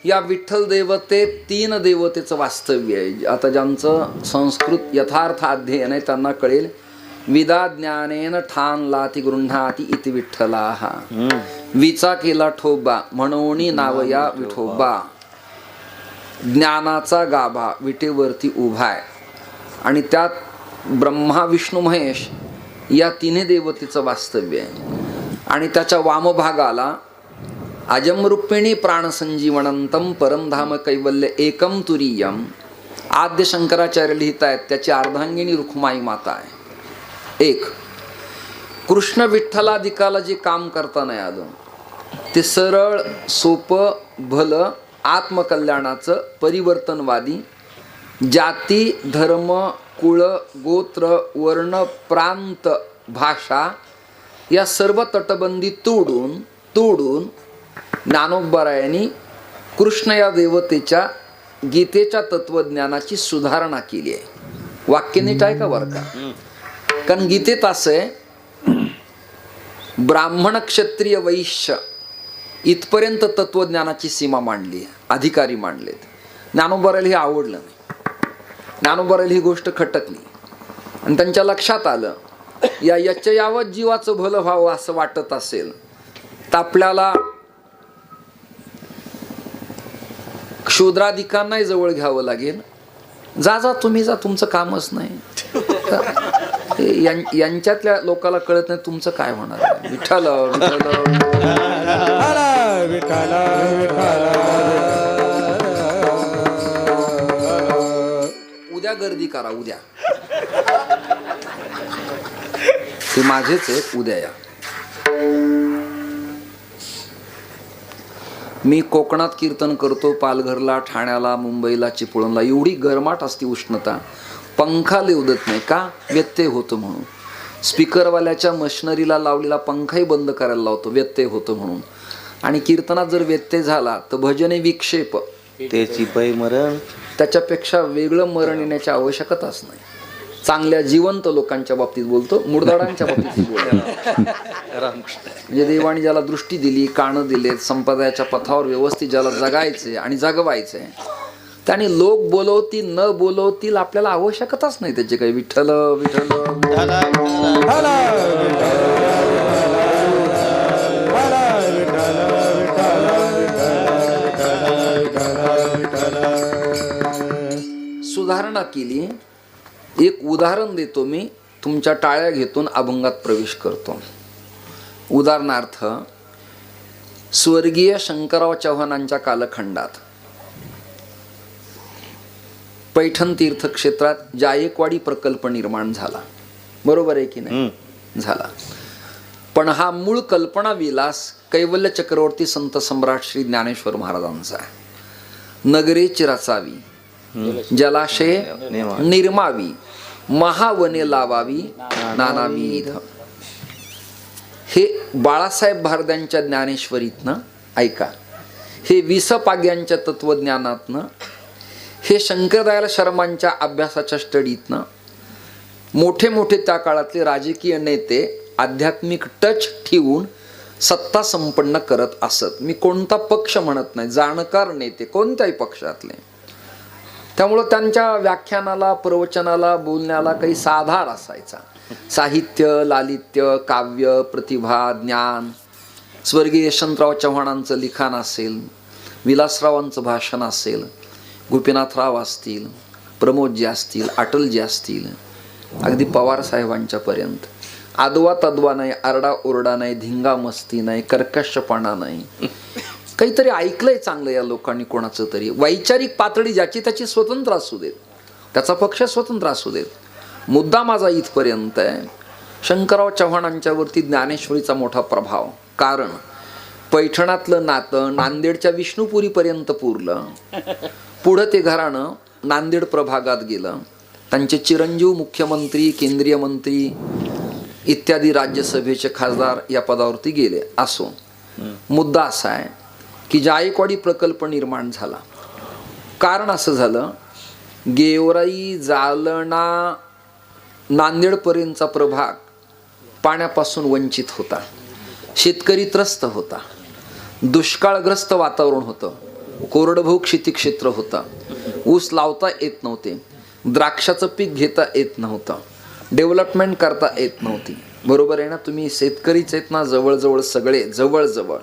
या विठ्ठल देवते 3 देवतेचं वास्तव्य आहे. आता ज्यांचं संस्कृत यथार्थ अध्ययन आहे त्यांना कळेल. विदा ज्ञानेन ठान लाती गृह्णाती इति विठ्ठलाहा. विचा केला ठोबा म्हणून नाव या विठोबा. ज्ञानाचा गाभा विटेवरती उभा आहे आणि त्यात ब्रह्मा विष्णू महेश या 3 देवतेचं वास्तव्य आहे. आणि त्याच्या वामभागाला अजमरूपिणी प्राणसंजीवनंतम परमधाम कैवल्य एकम तुरीयम. आद्य शंकराचार्य लिहित आहेत त्याची अर्धांगिनी रुक्माई माता आहे. एक कृष्ण विठ्ठलाधिकाला जे काम करता नाही आलं ते सरळ सोपं भलं आत्मकल्याणाचं परिवर्तनवादी जाती धर्म कुळ गोत्र वर्ण प्रांत भाषा या सर्व तटबंदी तोडून ज्ञानोबरायांनी कृष्ण या देवतेच्या गीतेच्या तत्वज्ञानाची सुधारणा केली आहे. वाक्य नीट आहे का बरं का? कारण गीतेत असं आहे ब्राह्मण क्षत्रिय वैश्य इथपर्यंत तत्वज्ञानाची सीमा मांडली आहे, अधिकारी मांडलेत. ज्ञानोबराला हे आवडलं नाही. ज्ञानोबराला ही गोष्ट खटकली आणि त्यांच्या लक्षात आलं यावत जीवाचं भलं व्हावं असं वाटत असेल तर आपल्याला शूद्राधिकांनाही जवळ घ्यावं लागेल. जा तुम्ही जा, तुमचं कामच नाही. यांच्यातल्या लोकांना कळत नाही तुमचं काय होणार. विठ्ठल उद्या गर्दी करा, उद्या ते माझेच आहे, उद्या या. मी कोकणात कीर्तन करतो, पालघरला, ठाण्याला, मुंबईला, चिपळूणला एवढी गरमाट असते, उष्णता, पंखा लिवदत नाही का? व्यत्यय होतो म्हणून. स्पीकरवाल्याच्या मशिनरीला लावलेला पंखाही बंद करायला लावतो, व्यत्यय होतो म्हणून. आणि कीर्तनात जर व्यत्यय झाला तर भजने विक्षेप त्याची पै मरण. त्याच्यापेक्षा वेगळं मरण येण्याची आवश्यकताच नाही. चांगल्या जिवंत लोकांच्या बाबतीत बोलतो, मुर्दाडांच्या बाबतीत बोलतो. म्हणजे देवाने ज्याला दृष्टी दिली, कानं दिलेत, संप्रदायाच्या पथावर व्यवस्थित ज्याला जगायचे आणि जगवायचे, त्याने लोक बोलवतील न बोलवतील आपल्याला आवश्यकताच नाही त्याचे काही. विठ्ठल विठ्ठल सुधारणा केली. एक उदाहरण देतो मी, तुमच्या टाळ्या घेतून अभंगात प्रवेश करतो. उदाहरणार्थ स्वर्गीय शंकरराव चव्हाणांच्या कालखंडात पैठण तीर्थक्षेत्रात जायकवाडी प्रकल्प निर्माण झाला. बरोबर आहे की नाही? झाला. पण हा मूळ कल्पना विलास कैवल्य चक्रवर्ती संत सम्राट श्री ज्ञानेश्वर महाराजांचा. नगरेची रचावी, जलाशय निर्मावी, महावने लावावी नानाविध. हे बाळासाहेब भारद्यांच्या ज्ञानेश्वरीतनं ऐका, हे विसपाग्यांच्या तत्वज्ञानातनं, हे शंकरदयाल शर्मांच्या अभ्यासाच्या स्टडीतनं मोठे मोठे त्या काळातले राजकीय नेते आध्यात्मिक टच ठेवून सत्ता संपन्न करत असत. मी कोणता पक्ष म्हणत नाही, जाणकार नेते कोणत्याही पक्षातले. त्यामुळं त्यांच्या व्याख्यानाला, प्रवचनाला, बोलण्याला काही साधार असायचा. साहित्य, लालित्य, काव्य, प्रतिभा, ज्ञान. स्वर्गीय यशवंतराव चव्हाणांचं लिखाण असेल, विलासरावांचं भाषण असेल, गोपीनाथराव असतील, प्रमोदजी असतील, अटलजी असतील, अगदी पवार साहेबांच्या पर्यंत. आदवा तद्वा नाही, आरडा ओरडा नाही, धिंगा मस्ती नाही, कर्कशपणा नाही. काहीतरी ऐकलंय चांगलं या लोकांनी कोणाचं तरी. वैचारिक पातळी ज्याची त्याची स्वतंत्र असू देत, त्याचा पक्ष स्वतंत्र असू देत. मुद्दा माझा इथपर्यंत आहे, शंकरराव चव्हाणांच्यावरती ज्ञानेश्वरीचा मोठा प्रभाव. कारण पैठणातलं नातं नांदेडच्या विष्णुपुरीपर्यंत पुरलं. पुढं ते घराणं नांदेड प्रभागात गेलं. त्यांचे चिरंजीव मुख्यमंत्री, केंद्रीय मंत्री इत्यादी राज्यसभेचे खासदार या पदावरती गेले. असो, मुद्दा असा आहे की जायकवाडी प्रकल्प निर्माण झाला. कारण असं झालं, गेवराई, जालना, नांदेडपर्यंतचा प्रभाग पाण्यापासून वंचित होता. शेतकरी त्रस्त होता. दुष्काळग्रस्त वातावरण होतं. कोरडभाऊ शेती क्षेत्र होता, ऊस लावता येत नव्हते, द्राक्षाचं पीक घेता येत नव्हतं, डेव्हलपमेंट करता येत नव्हती. बरोबर आहे ना? तुम्ही शेतकरीच आहेत ना, जवळजवळ सगळे जवळजवळ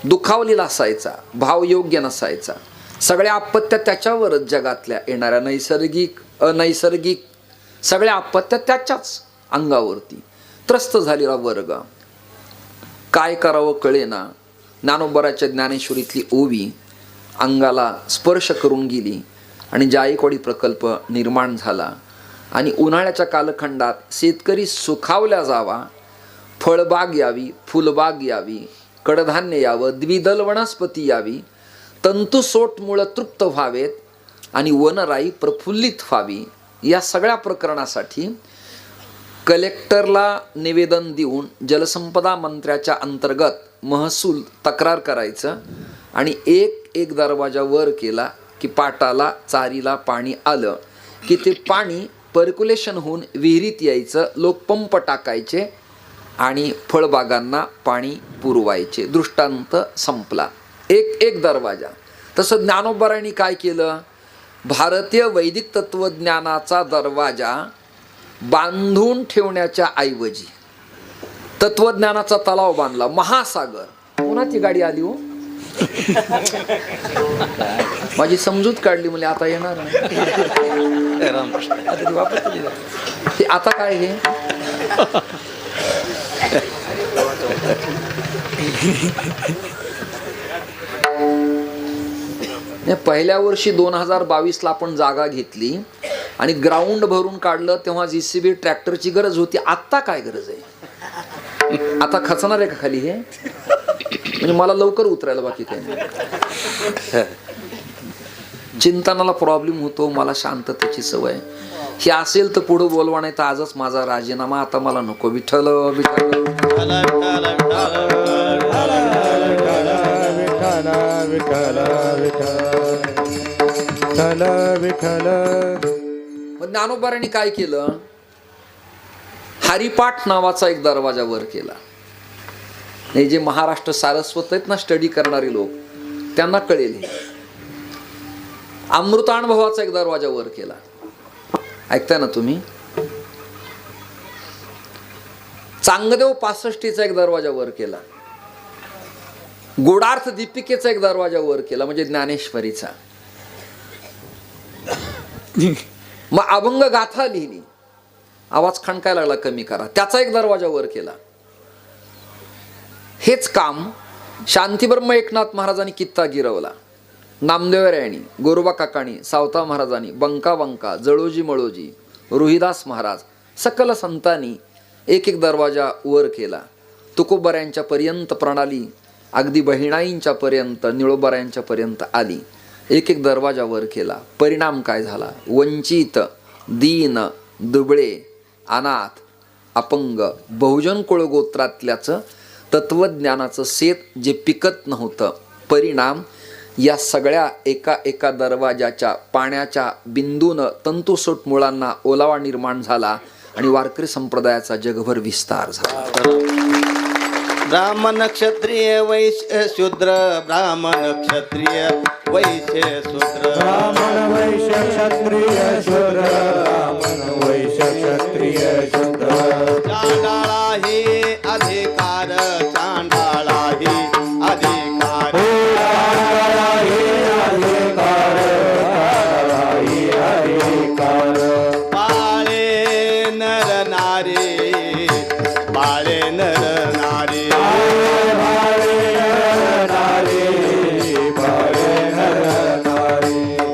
दुखावलेला असायचा, भाव योग्य नसायचा, सगळ्या आपत्त्या त्याच्यावरच, जगातल्या येणाऱ्या नैसर्गिक अनैसर्गिक सगळ्या आपत्त्या त्याच्याच अंगावरती. त्रस्त झालेला वर्ग, काय करावं कळेना. ज्ञानोबराच्या ज्ञानेश्वरीतली ओवी अंगाला स्पर्श करून गेली आणि जायकवाडी प्रकल्प निर्माण झाला. आणि उन्हाळ्याच्या कालखंडात शेतकरी सुखावल्या जावा, फळबाग यावी, फुलबाग यावी, कडधान्य यावं, द्विदल वनस्पती यावी, तंतुसोट मुळं तृप्त व्हावेत आणि वनराई प्रफुल्लित व्हावी, या सगळ्या प्रकरणासाठी कलेक्टरला निवेदन देऊन जलसंपदा मंत्र्याच्या अंतर्गत महसूल तक्रार करायचं आणि एक दरवाजा वर केला की पाटाला चारीला पाणी आलं की ते पाणी पर्क्युलेशन होऊन विहिरीत यायचं, लोक पंप टाकायचे आणि फळबागांना पाणी पुरवायचे. दृष्टांत संपला. एक दरवाजा. तसं ज्ञानोबरांनी काय केलं? भारतीय वैदिक तत्वज्ञानाचा दरवाजा बांधून ठेवण्याच्या ऐवजी तत्वज्ञानाचा तलाव बांधला. महासागर. कोणाची गाडी आली हो? माझी समजूत काढली, म्हणजे आता येणार नाही. आता ती वापस ते आता काय हे पहिल्या वर्षी 2022ला आपण जागा घेतली आणि ग्राउंड भरून काढलं, तेव्हा JCB ट्रॅक्टरची गरज होती. आता काय गरज आहे? आता खचणार आहे का खाली हे? म्हणजे मला लवकर उतरायला बाकी काही नाही. चिंतनाला प्रॉब्लेम होतो, मला शांततेची सवय. हे असेल तर पुढे बोलवा, नाही तर आजच माझा राजीनामा. आता मला नको. विठ्ठल विठ्ठल ज्ञानोबारांनी काय केलं? हरिपाठ नावाचा एक दरवाजा वर केला. हे जे महाराष्ट्र सारस्वत आहेत ना, स्टडी करणारे लोक, त्यांना कळेल. अमृतानुभवाचा एक दरवाजा वर केला. ऐकताय ना तुम्ही? चांगदेव 65चा एक दरवाजा वर केला. गोडार्थ दीपिकेचा एक दरवाजा वर केला, म्हणजे ज्ञानेश्वरीचा. मग अभंग गाथा लिहिली, आवाज खणकायला लागला, कमी करा, त्याचा एक दरवाजा वर केला. हेच काम शांतीब्रह्म एकनाथ महाराजांनी कित्ता गिरवला. नामदेवरायांनी, गोरोबा काकाणी, सावता महाराजांनी, बंका बंका, जळोजी मळोजी, रोहिदास महाराज, सकल संतांनी एक दरवाजा वर केला. तुकोबऱ्यांच्या पर्यंत प्रणाली अगदी बहिणाईंच्या पर्यंत, निळोबऱ्यांच्या पर्यंत आली. एक दरवाजा वर केला. परिणाम काय झाला? वंचित, दीन, दुबळे, अनाथ, अपंग, बहुजन कुळगोत्रातल्याचं तत्वज्ञानाचं शेत जे पिकत नव्हतं, परिणाम या सगळ्या एका दरवाजाच्या पाण्याच्या बिंदूनं तंतुसोट मुळांना ओलावा निर्माण झाला आणि वारकरी संप्रदायाचा जगभर विस्तार झाला. ब्राह्मण क्षत्रिय वैश्य शूद्र, ब्राह्मण क्षत्रिय वैश्य शूद्र, ब्राह्मण वैश्य क्षत्रिय शूद्र, ब्राह्मण वैश्य क्षत्रिय शूद्र. चांडाळाही अधिकार, चांडाळाही अधिकार, बाळे नर नारी, बाळे नर नारी,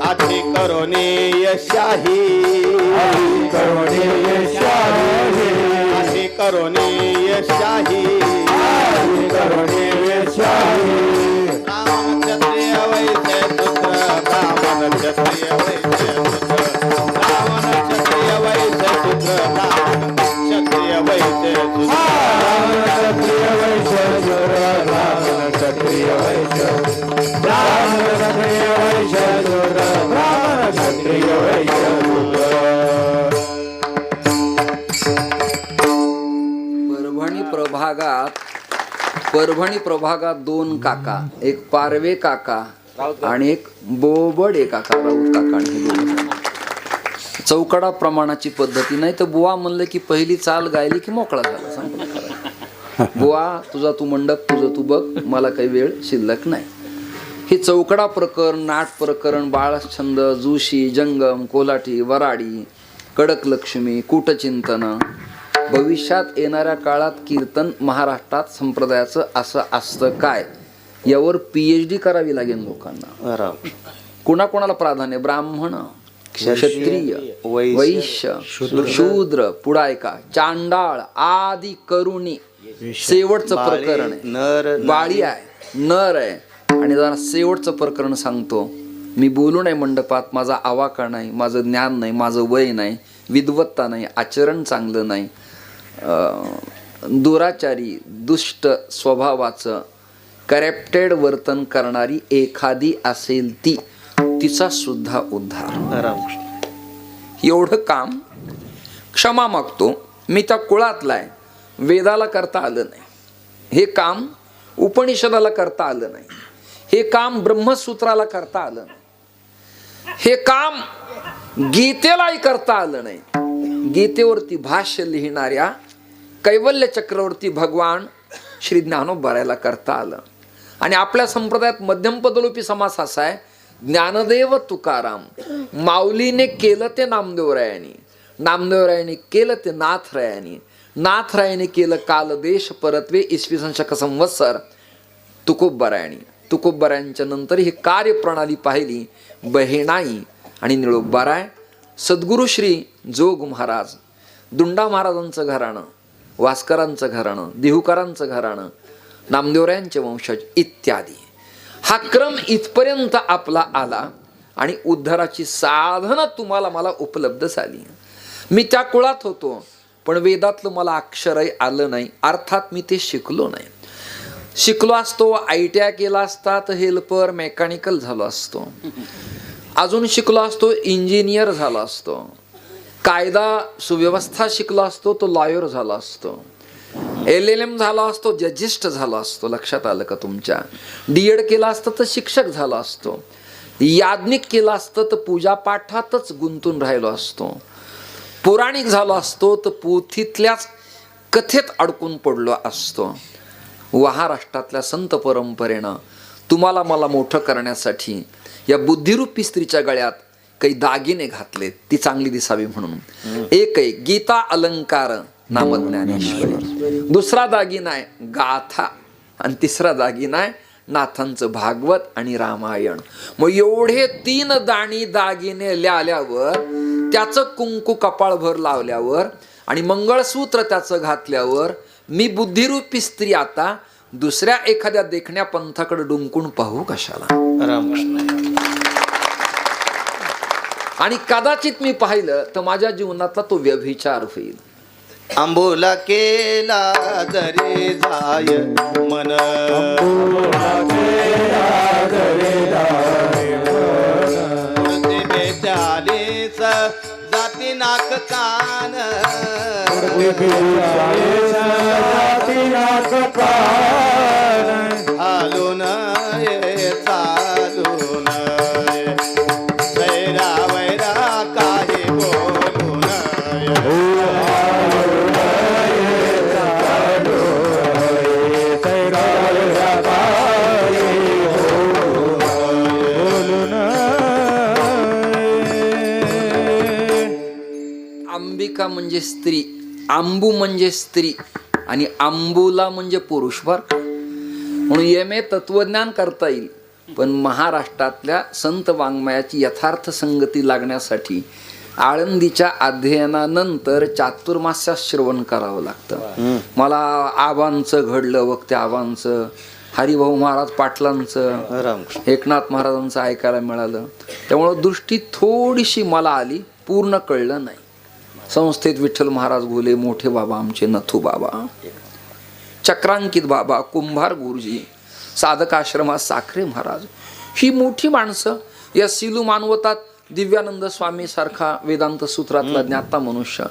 अधिकरणीय शाही, अधिकरणीय शाही, अधिकरणीय शाही, अधिकरणीय शाही. ब्राह्मण क्षत्रिय वैश्य शूद्र, ब्राह्मण क्षत्रिय वैश्य शूद्र, ब्राह्मण क्षत्रिय वैश्य शूद्र, ब्राह्मण क्षत्रिय वैश्य शूद्र, क्षत्रिय वैश्य शूद्र, ब्राह्मण क्षत्रिय वैश्य, ब्राह्मण क्षत्रिय वैश्य शूद्र, ब्राह्मण क्षत्रिय वैश्य शूद्र. परभणी प्रभागात 2 काका, एक पारवे काका आणि एक बोबड एक काका राऊत काका आणि हे दोघं जण. चौकडा प्रमाणाची पद्धती नाही तर बुवा म्हणलं की पहिली चाल गायली की मोकळा झाला, संपला खरं. बुवा तुझा तू मंडप तुझं तू बघ, मला काही वेळ शिल्लक नाही. हे चौकडा प्रकरण, नाट प्रकरण, बाळछंद, जोशी, जंगम, कोल्हाटी, वराडी, कडक लक्ष्मी, कूटचिंतन, भविष्यात येणाऱ्या काळात कीर्तन महाराष्ट्रात संप्रदायाचं असं असतं काय, यावर PhD करावी लागेल लोकांना. कोणाकोणाला प्राधान्य? ब्राह्मण, क्षत्रिय, वैश्य, शूद्र, पुढायका, चांडाळ आदी करुणी. शेवटचं प्रकरण आहे, बाळी आहे, नर आहे. आणि जरा शेवटचं प्रकरण सांगतो. मी बोलू नाही मंडपात, माझा आवाका नाही, माझं ज्ञान नाही, माझं वय नाही, विद्वत्ता नाही, आचरण चांगलं नाही, दुराचारी, दुष्ट स्वभावाचं, करप्टेड वर्तन करणारी एखादी असेल ती, तिचा सुद्धा उद्धार. एवढं काम क्षमा मागतो. मी त्या कुळातला आहे, वेदाला करता आलं नाही, हे काम उपनिषदाला करता आलं नाही, हे काम ब्रह्मसूत्राला करता आलं नाही, हे काम गीतेलाही करता आलं नाही. गीतेवरती भाष्य लिहिणाऱ्या कैवल्य चक्रवर्ती भगवान श्री ज्ञानोबारायला करता आलं. आणि आपल्या संप्रदायात मध्यम पदलोपी समास असा आहे, ज्ञानदेव तुकाराम, माऊलीने केलं ते नामदेवरायांनी, नामदेवरायांनी केलं ते नाथरायांनी, नाथरायाने केलं कालदेश परत्वे इसवी शक संवत्सर तुकोबरायांनी, तुकोबरायांच्या नंतर ही कार्यप्रणाली पाहिली बहिणाई आणि निळोबाराय. सद्गुरु श्री जोग महाराज, दुंडा महाराजांचं घराणं, वास्करांचं घराणं, देहुकारांचं घराणं, नामदेवरायांचे वंशज इत्यादी. हा क्रम इथपर्यंत आपला आला आणि उद्धाराची साधनं तुम्हाला मला उपलब्ध झाली. मी त्या कुळात होतो, पण वेदातलं मला अक्षरही आलं नाही, अर्थात मी ते शिकलो नाही. शिकलो असतो, ITI केला असता तर हेल्पर मेकॅनिकल झालो असतो, अजून शिकलो असतो इंजिनियर झालो असतो, कायदा सुव्यवस्था शिकलो असतो तो लॉयर झालो असतो, LLM झाला असतो, जजिस्ट झाला असतो. लक्षात आलं का तुमच्या? D.Ed केला असतं तर शिक्षक झाला असतो, याज्ञिक केला असतं तर पूजापाठातच गुंतून राहिलो असतो, पौराणिक झालो असतो तर पोथीतल्याच कथेत अडकून पडलो असतो. महाराष्ट्रातल्या संत परंपरेनं तुम्हाला मला मोठं करण्यासाठी या बुद्धिरूपी स्त्रीच्या गळ्यात काही दागिने घातलेत, ती चांगली दिसावी म्हणून. एक गीता अलंकार नामज्ञानेश्वरी, दुसरा दागिना आहे गाथा, आणि तिसरा दागिना आहे नाथांचं भागवत आणि रामायण. मग एवढे 3 दाणी दागिने लावल्यावर, त्याचं कुंकू कपाळभर लावल्यावर आणि मंगळसूत्र त्याचं घातल्यावर मी बुद्धिरूपी स्त्री आता दुसऱ्या एखाद्या देखण्या पंथाकडे डुंकून पाहू कशाला? आणि कदाचित मी पाहिलं तर माझ्या जीवनातला तो व्यभिचार होईल. आंबोला केला दरे जाय मन, चालीस जाती नाक कान, हालून ये चालून ये, वैरा वैरा काही बोलून अंबिका म्हणजे स्त्री, आंबू म्हणजे स्त्री आणि आंबूला म्हणजे पुरुष. बर म्हणून MA तत्वज्ञान करता येईल, पण महाराष्ट्रातल्या संत वाङ्मयाची यथार्थ संगती लागण्यासाठी आळंदीच्या अध्ययनानंतर चातुर्मास्यात श्रवण करावं लागतं. मला आबांचं घडलं वक्ते, आबांचं, हरिभाऊ महाराज पाटलांचं, एकनाथ महाराजांचं ऐकायला मिळालं. त्यामुळं दृष्टी थोडीशी मला आली, पूर्ण कळलं नाही. संस्थेत विठ्ठल महाराज बोले, मोठे बाबा आमचे नथू बाबा, चक्रांकित बाबा, कुंभार गुरुजी, साधक आश्रमात साखरे महाराज, ही मोठी माणसं या सिलू मानवतात. दिव्यानंद स्वामी सारखा वेदांत सूत्रातला ज्ञाता मनुष्य,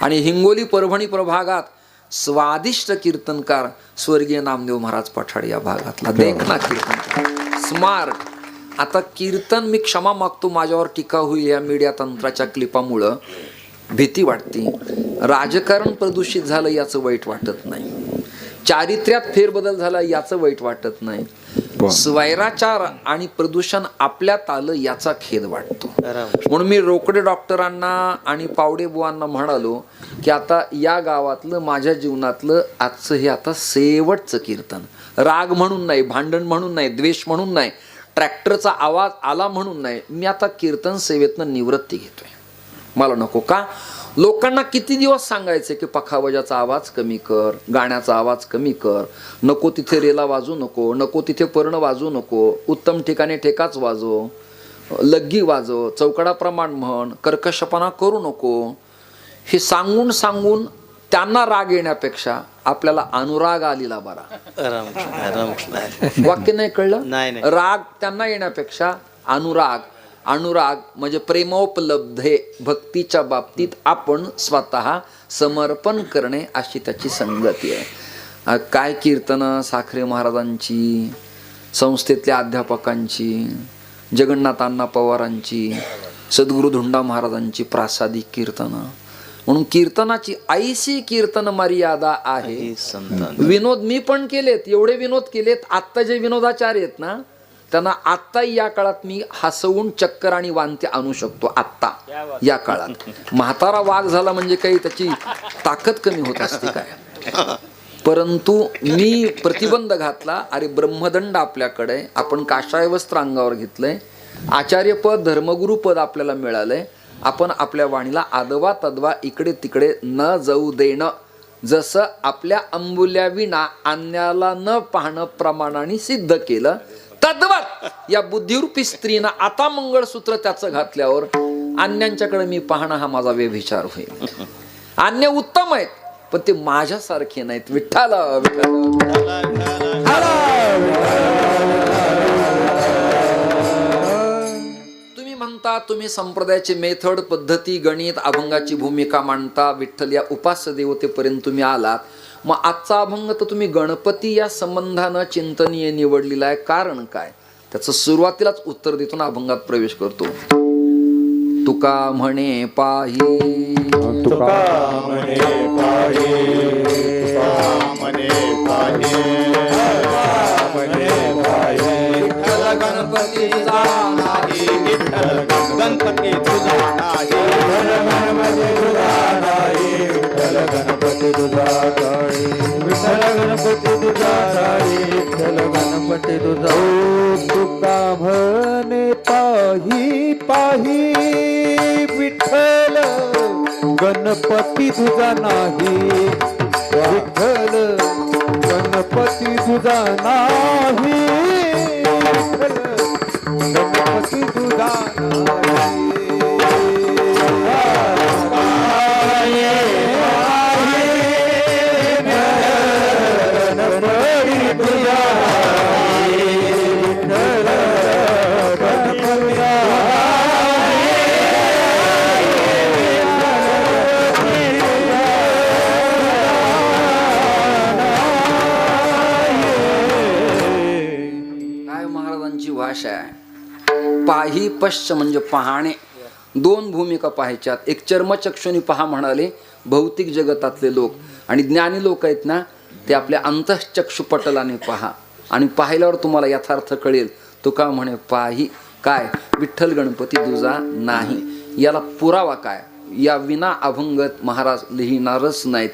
आणि हिंगोली परभणी प्रभागात स्वादिष्ट कीर्तनकार स्वर्गीय नामदेव महाराज पठाड या भागातला देखना कीर्तनकार, स्मार्ट, आता कीर्तन, मी क्षमा मागतो माझ्यावर टीका होईल या मीडिया तंत्राच्या क्लिपामुळं, भीती वाटते. राजकारण प्रदूषित झालं याचं वाईट वाटत नाही, चारित्र्यात फेरबदल झाला याचं वाईट वाटत नाही, स्वैराचार आणि प्रदूषण आपल्यात आलं याचा खेद वाटतो. म्हणून मी रोकडे डॉक्टरांना आणि पावडे बुवांना म्हणालो की आता या गावातलं, माझ्या जीवनातलं आजचं हे आता शेवटचं कीर्तन. राग म्हणून नाही, भांडण म्हणून नाही, द्वेष म्हणून नाही, ट्रॅक्टरचा आवाज आला म्हणून नाही, मी आता कीर्तन सेवेतनं निवृत्ती घेतोय. मला नको. का? लोकांना किती दिवस सांगायचे की पखावजाचा आवाज कमी कर, गाण्याचा आवाज कमी कर, नको तिथे रेला वाजू नको, नको तिथे पर्ण वाजू नको, उत्तम ठिकाणी ठेकाच वाजव, लग्गी वाजव, चौकडाप्रमाण म्हण, कर्कशपणा करू नको. हे सांगून सांगून त्यांना राग येण्यापेक्षा आपल्याला अनुराग आलेला बरा. वाक्य नाही कळलं? राग त्यांना येण्यापेक्षा अनुराग. अनुराग म्हणजे प्रेमोपलब्धे, भक्तीच्या बाबतीत आपण स्वतः समर्पण करणे अशी त्याची संगती आहे. काय कीर्तनं साखरे महाराजांची, संस्थेतल्या अध्यापकांची, जगन्नाथ अण्णा पवारांची, सद्गुरू धुंडा महाराजांची प्रासादिक कीर्तनं. म्हणून कीर्तनाची ऐशी कीर्तन मर्यादा आहे. विनोद मी पण केलेत, एवढे विनोद केलेत. आत्ता जे विनोदाचार्य आहेत ना, त्यांना आत्ता या काळात मी हसवून चक्कर आणि वांते आणू शकतो. आत्ता या काळात म्हातारा वाघ झाला म्हणजे काही त्याची ताकद कमी होत असते काय? परंतु मी प्रतिबंध घातला. अरे ब्रह्मदंड आपल्याकडे, आपण काषाय वस्त्र अंगावर घेतलंय, आचार्यपद धर्मगुरुपद आपल्याला मिळालंय. आपण आपल्या वाणीला आदवा तद्वा इकडे तिकडे न जाऊ देणं, जसं आपल्या अंबुल्या विना अन्याला न पाहणं प्रमाणाने सिद्ध केलं, तद्वत या बुद्धिरूपी स्त्रीनं आता मंगळसूत्र त्याचं घातल्यावर अन्यांच्याकडे मी पाहणं हा माझा व्यभिचार होईल. अन्य उत्तम आहेत पण ते माझ्यासारखे नाहीत. विठ्ठला तुम्ही म्हणता, तुम्ही संप्रदायाची मेथड, पद्धती, गणित, अभंगाची भूमिका मांडता. विठ्ठल या उपास्य देवतेपर्यंत तुम्ही आलात. मग आजचा अभंग तर तुम्ही गणपती या संबंधानं चिंतनीय निवडलेला आहे. कारण काय? त्याचं सुरुवातीलाच उत्तर देतो ना, अभंगात प्रवेश करतो. तुका म्हणे पाही, तुका म्हणे पाही, म्हणे पाहे, म्हणे पाही, विठ्ठल गणपती तुझा नाही, विठ्ठल गणपती तुझा नाही, गणपती तुझा नाही, विठ्ठल गणपती तुझा नाही, विठ्ठल गणपती तुझा नाही, विठ्ठल गणपती तुझा. तुका म्हणे पाही पाही, विठ्ठल गणपती तुझा नाही, विठ्ठल गणपती तुझा नाही, विठ्ठल गणपती तुझा नाही. भाषा आहे. पाही पश्च म्हणजे पाहणे. दोन भूमिका पाहायच्यात. एक चर्मचक्षुनी पहा म्हणाले भौतिक जगतातले लोक, आणि ज्ञानी लोक आहेत ना ते आपल्या अंतःचक्षुपटलाने पहा, आणि पाहिल्यावर तुम्हाला यथार्थ कळेल. तुका म्हणे पाही काय, विठ्ठल गणपती तुझा नाही. याला पुरावा काय? या विना अभंगत महाराज लिहिणारच नाहीत.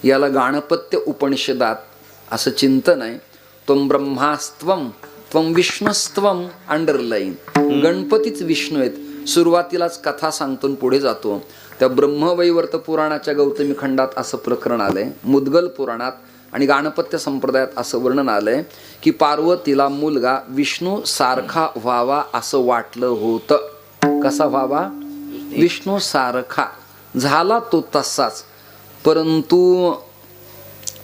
याला गाणपत्य उपनिषदात असं चिंतन आहे. त्वं ब्रह्मास्त्वं त्वं विष्णुस्त्वं, अंडरलाईन. गणपतीच विष्णू आहेत. सुरुवातीलाच कथा सांगतो पुढे जातो. त्या ब्रह्मवैवर्त पुराणाच्या गौतमी खंडात असं प्रकरण आलंय, मुद्गल पुराणात आणि गाणपत्य संप्रदायात असं वर्णन आलंय की पार्वतीला मुलगा विष्णू सारखा व्हावा असं वाटलं होतं. कसा व्हावा? विष्णू सारखा. झाला तो तसाच, परंतु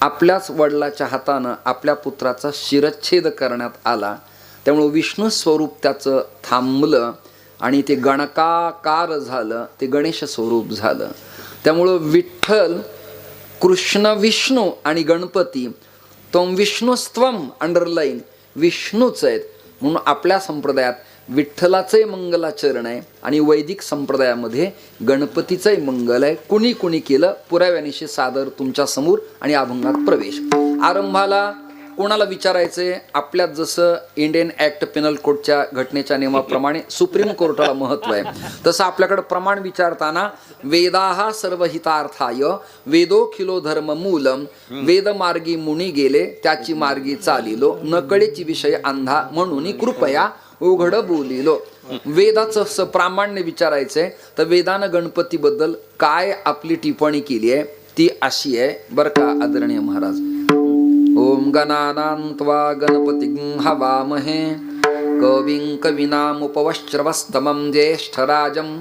आपल्याच वडिलाच्या हातानं आपल्या पुत्राचा शिरच्छेद करण्यात आला. त्यामुळं विष्णू स्वरूप त्याचं थांबलं आणि ते गणकाकार झालं, ते गणेश स्वरूप झालं. त्यामुळं विठ्ठल, कृष्ण विष्णू आणि गणपती त्वं विष्णुस्त्वं, अंडरलाईन, विष्णूच आहेत. म्हणून आपल्या संप्रदायात विठ्ठलाचंही मंगलाचरण आहे आणि वैदिक संप्रदायामध्ये गणपतीचंही मंगल आहे. कुणी कुणी केलं पुराव्यानिशी सादर तुमच्या समोर आणि अभंगात प्रवेश. आरंभाला कोणाला विचारायचंय? आपल्यात जसं इंडियन ऍक्ट पेनल कोडच्या घटनेच्या नियमाप्रमाणे सुप्रीम कोर्टाला महत्व आहे, तसं आपल्याकडे प्रमाण विचारताना वेदाहा सर्वहितार्थाय वेदोखिलो धर्म मूलम वेद मार्गी मुनी गेले त्याची मार्गी चालिलो नकळेची विषय अंधा म्हणून कृपया उघड बोलिलो. वेदाचं प्रामाण्य विचारायचंय तर वेदानं गणपतीबद्दल काय आपली टिप्पणी केली आहे ती अशी आहे बरं का आदरणीय महाराज. ओम गणानान्त्वा गणपतिं हवामहे कविं कवीनामुपवश्रवस्तमं ज्येष्ठराजं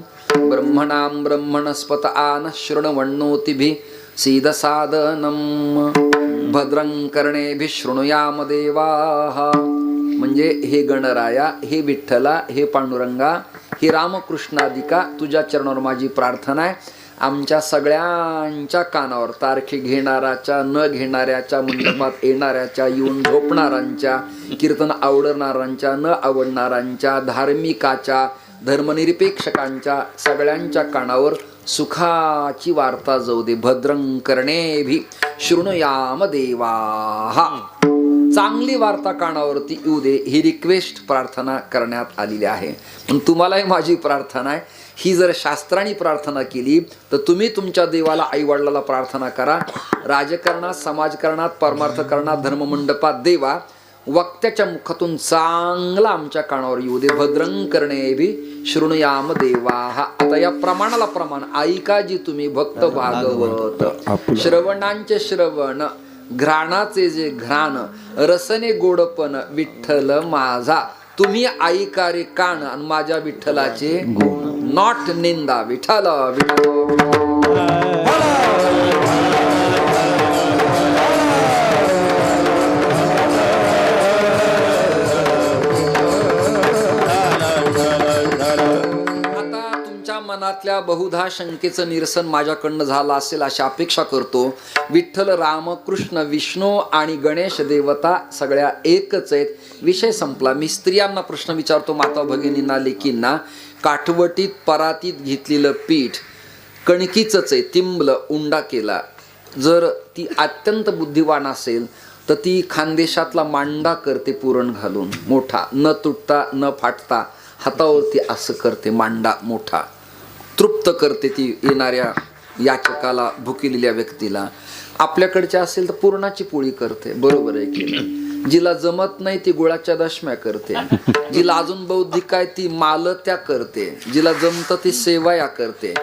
ब्रह्मणां ब्रह्मणस्पत आनः शृण्वन्नोतिभिः सीदसादनं भद्रं कर्णेभिः शृणुयाम देवाः. म्हणजे हे गणराया, हे विठ्ठला, हे पांडुरंगा, हे रामकृष्णादिका, तुझ्या चरणावर माझी प्रार्थना आहे. आमच्या सगळ्यांच्या कानावर तारखे घेणाऱ्याच्या न घेणाऱ्याच्या मंडपात येणाऱ्याच्या येऊन झोपणाऱ्यांच्या कीर्तन आवडणाऱ्यांच्या न आवडणाऱ्यांच्या धार्मिकाच्या धर्मनिरपेक्षकांच्या सगळ्यांच्या कानावर सुखाची वार्ता जाऊ दे. भद्रं कर्णेभि शृणुयाम देवाः. चांगली वार्ता कानावरती येऊ दे ही रिक्वेस्ट प्रार्थना करण्यात आलेली आहे. पण तुम्हालाही माझी प्रार्थना आहे, ही जर शास्त्रांनी प्रार्थना केली तर तुम्ही तुमच्या देवाला आईवडिलाला प्रार्थना करा. राजकारणात, समाजकारणात, परमार्थकारणात, धर्ममंडपात देवा वक्त्याच्या मुखातून चांगला आमच्या कानावर येऊ दे. भद्रं कर्णेभि शृणुयाम देवाः. आता या प्रमाणाला प्रमाण ऐका जी तुम्ही भक्त भागवत. श्रवणांचे श्रवण, घ्राणाचे जे घ्राण, रसने गोडपण विठ्ठल माझा. तुम्ही ऐका रे कान आणि माझ्या विठ्ठलाचे नॉट निंदा. विठ्ठल मनातल्या बहुधा शंकेचं निरसन माझ्याकडनं झालं असेल अशी अपेक्षा करतो. विठ्ठल, राम, कृष्ण, विष्णू आणि गणेश देवता सगळ्या एकच आहेत. विषय संपला. मी स्त्रियांना प्रश्न विचारतो, माता भगिनींना, लेकींना. काठवटीत परातीत घेतलेलं पीठ कणकीचंच आहे, तिंबलं उंडा केला. जर ती अत्यंत बुद्धिवान असेल तर ती खानदेशातला मांडा करते पुरण घालून मोठा, न तुटता न फाटता हातावरती असं करते. मांडा मोठा तृप्त करते ती येणाऱ्या याचकाला, भुकेलेल्या व्यक्तीला. आपल्याकडच्या असेल तर पुरणाची पोळी करते, बरोबर आहे की नाही? जिला जमत नाही ती गुळाच्या दशम्या करते. जिला अजून बौद्धिक आहे ती मालत्या करते. जिला जमतं ती सेवया करते.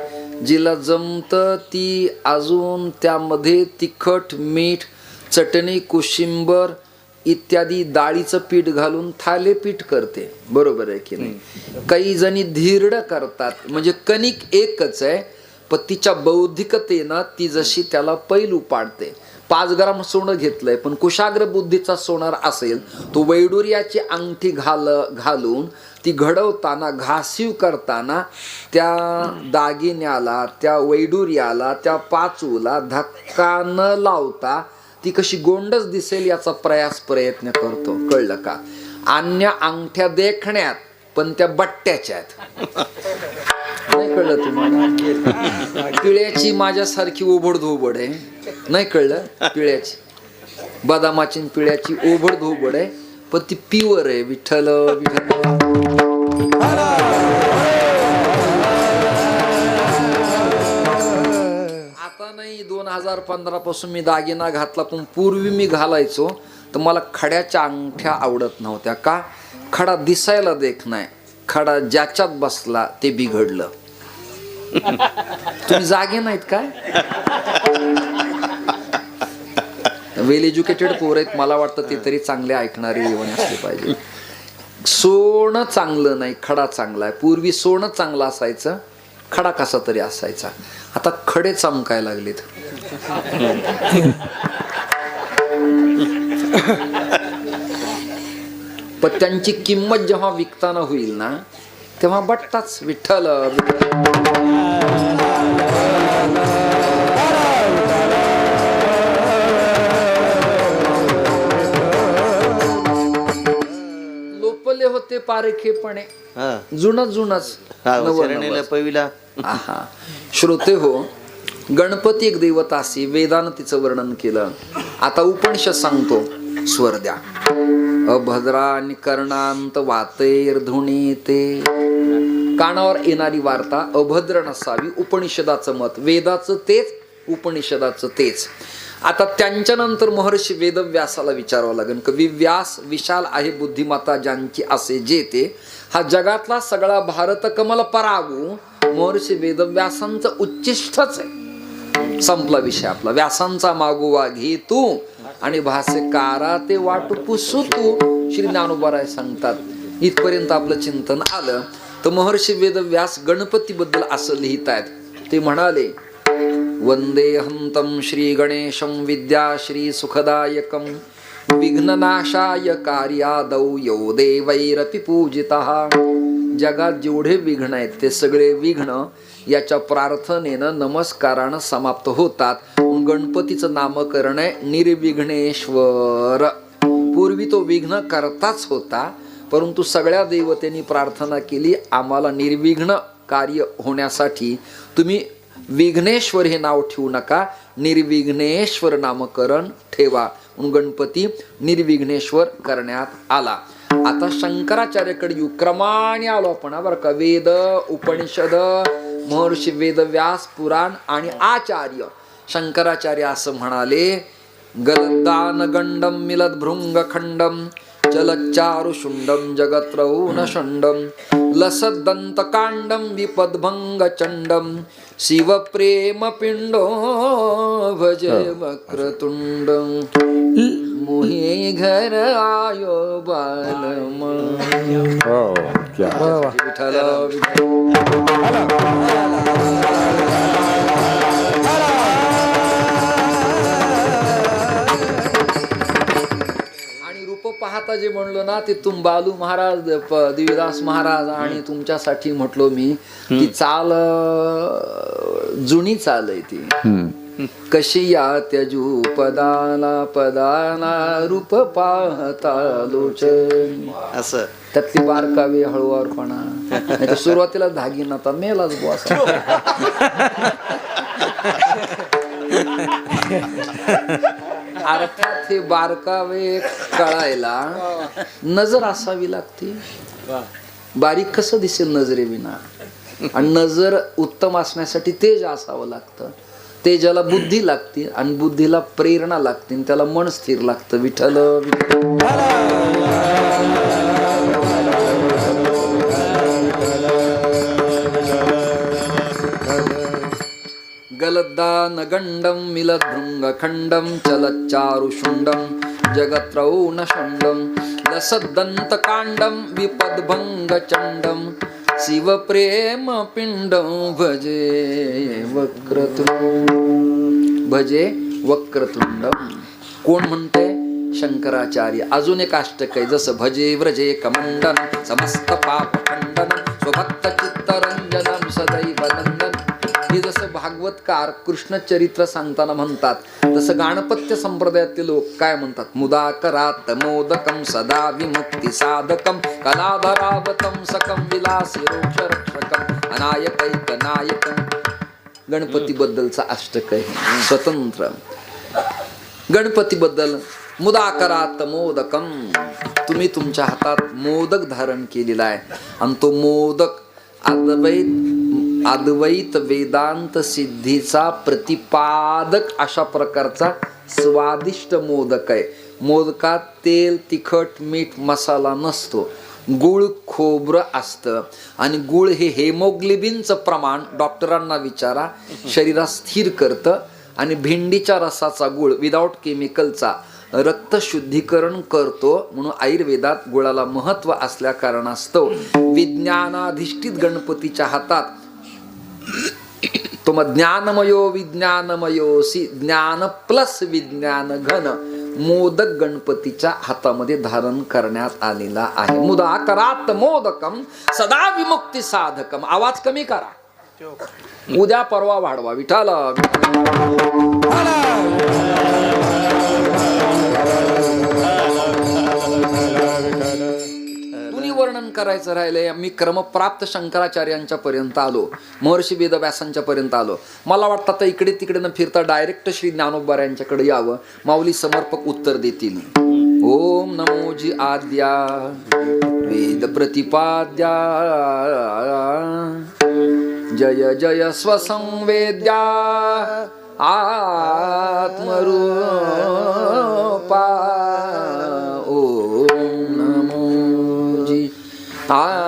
जिला जमतं ती अजून त्यामध्ये तिखट, मीठ, चटणी, कोशिंबर इत्यादी डाळीचं पीठ घालून थालीपीठ करते, बरोबर आहे की नाही? काही जणी धीरड करतात, म्हणजे कणिक एकच आहे पण तिच्या बौद्धिकतेनं ती जशी त्याला पैलू पाडते. 5 ग्राम सोनं घेतलंय पण कुशाग्र बुद्धीचा सोनार असेल तो वैडूर्याची अंगठी घालून ती घडवताना, घासीव करताना त्या दागिन्याला, त्या वैडूर्याला, त्या पाचूला धक्का न लावता ती कशी गोंडच दिसेल याचा प्रयत्न करतो. कळलं का? अन्य अंगठ्या देखण्यात पण त्या बट्ट्याच्या आहेत. नाही कळलं तुम्हाला? पिळ्याची माझ्यासारखी ओबड धोबड आहे, नाही कळलं? पिळ्याची, बदामाची पिळ्याची ओबड धोबड आहे पण ती प्युअर आहे. विठ्ठल आता नाही, 2015 पासून मी दागिना घातला, पण पूर्वी मी घालायचो तर मला खड्याच्या अंगठ्या आवडत नव्हत्या. का? खडा दिसायला देख नाही, खडा ज्याच्यात बसला ते बिघडलं. तुम्ही जागे नाहीत काय? वेल एज्युकेटेड पोर आहेत, मला वाटतं ते तरी चांगले ऐकणारे येऊन असले पाहिजे. सोनं चांगलं नाही, खडा चांगला आहे. पूर्वी सोनं चांगलं असायचं, खडा कसा तरी असायचा. आता खडे चमकायला लागलेत. पण त्यांची किंमत जेव्हा विकताना होईल ना तेव्हा बट्टाच. विठ्ठल लोपले होते पारखेपणे हा जुनच शरणेला पविला आहा. श्रोते हो, गणपती एक देवतासी, वेदानं तिचं वर्णन केलं. आता उपनिषद सांगतो, स्वर द्या. अभद्रानि कर्णांत वातैर्धुनी ते, कानावर येणारी वार्ता अभद्र नसावी, उपनिषदाचं मत. वेदाचं तेच, उपनिषदाचं तेच. आता त्यांच्यानंतर महर्षी वेदव्यासाला विचारावं लागेल. कवी व्यास विशाल आहे बुद्धिमत्ता ज्यांची असे जेते, हा जगातला सगळा भारत कमल परावू. महर्षी वेदव्यासांचं उच्चिष्टच आहे. संपला विषय आपला. व्यासांचा मागोवा घे तू आणि भाष्यकारा ते वाटू पुसू तू, श्री ज्ञानोबाराय सांगतात. इथपर्यंत आपलं चिंतन आलं तर महर्षी वेदव्यास गणपतीबद्दल असं लिहित आहेत. ते म्हणाले, वंदे हंतं श्री गणेशं विद्याश्री सुखदायकं विघ्ननाशाय कार्यादौ यो देवैरपि पूजितः. जगात जेवढे विघ्न आहेत ते सगळे विघ्न याच्या प्रार्थनेनं नमस्कारानं समाप्त होतात. गणपतीचं नामकरण आहे निर्विघ्नेश्वर. पूर्वी तो विघ्न करताच होता, परंतु सगळ्या देवतेनी प्रार्थना केली, आम्हाला निर्विघ्न कार्य होण्यासाठी तुम्ही विघ्नेश्वर हे नाव ठेवू नका, निर्विघ्नेश्वर नामकरण ठेवा. म्हणून गणपती निर्विघ्नेश्वर करण्यात आला. आता शंकराचार्याकडे येऊ. क्रमाने आलो आपण बरं का. वेद, उपनिषद, महर्षी वेदव्यास, पुराण आणि आचार्य. शंकराचार्य असं म्हणाले, गलदान गंडम मिलद भृंग खंडम चलच्चारु शुंडम जगत्रौन शंडम लसदंत कांडम विपदभंग चंडम शिव प्रेम पिंडो भजय वक्रतुंडम मोहे घर आयो बालम. विठ्ठल पाहता जे म्हणलो ना, ते बालू महाराज, देवीदास महाराज आणि तुमच्यासाठी म्हटलो मी, ती चाल जुनी चाल आहे ती. कशी या त्यजू पदाला पदाला रूप पाहता लोचन, असं त्यातली बारकावे हळूवारपणा. नाही तर सुरुवातीला धागीन आता मेलाच बुवा. अर्थात हे बारकावे कळायला नजर असावी लागते. बारीक कसं दिसेल नजरेविना? आणि नजर उत्तम असण्यासाठी तेज असावं लागतं. तेजाला बुद्धी लागते आणि बुद्धीला प्रेरणा लागते आणि त्याला मन स्थिर लागतं. विठ्ठल गलदान गंडम मिलद भृंग खंडम चलच्चारुशुंडम जगत्रौन शंडम लसदंत कांडम विपदभंग चंडम शिव प्रेम पिंडम भजे वक्रतुंड. भजे वक्रतुंडम कोण म्हणते? शंकराचार्य. अजून एक अष्टक आहे, जसं भजे व्रजे कमंडन समस्त पाप खंडन स्वभक्त चित्तरंजनम सदैव नंदन. हे जसं भागवतकार कृष्ण चरित्र सांगताना म्हणतात, तसं गाणपत्य संप्रदायातील लोक काय म्हणतात? मुदाकरात मोदकम सदा विमुक्ती साधकम कलाधरावतम सकम विलासी रोक्ष रक्षकम अनायकैक नायकम. गणपती बद्दलचा अष्टक आहे स्वतंत्र. गणपती बद्दल मुदाकरात मोदकम, तुम्ही तुमच्या हातात मोदक धारण केलेला आहे आणि तो मोदक अद्वैत वेदांत सिद्धीचा प्रतिपादक अशा प्रकारचा स्वादिष्ट मोदक आहे. मोदकात तेल, तिखट, मीठ, मसाला नसतो. गुळ, खोबरं असतं आणि गुळ हे हेमोग्लोबिनचं प्रमाण डॉक्टरांना विचारा शरीरात स्थिर करतं. आणि भेंडीच्या रसाचा गुळ विदाऊट केमिकलचा रक्त शुद्धीकरण करतो. म्हणून आयुर्वेदात गुळाला महत्व असल्या कारणास्तव विज्ञानाधिष्ठित गणपतीच्या हातात तो मग ज्ञानमयो विज्ञानमयोसी ज्ञान प्लस विज्ञान घन मोदक गणपतीच्या हातामध्ये धारण करण्यात आलेला आहे. मुदाकरात मोदकम सदा विमुक्ती साधकम. आवाज कमी करा, उद्या परवा वाढवा. विठाला तुम्ही वर्ण वर्णन करायचं राहिलंय. मी क्रमप्राप्त शंकराचार्यांच्या पर्यंत आलो, महर्षी वेदव्यासांच्या पर्यंत आलो. मला वाटतं आता इकडे तिकडे न फिरता डायरेक्ट श्री ज्ञानोबा यांच्याकडे यावं. माऊली समर्पक उत्तर देतील. ओम नमोजी आद्या वेद प्रतिपाद्या जय जय स्वसंवेद्या आत्मरूपा. ओम नमोजी आद्या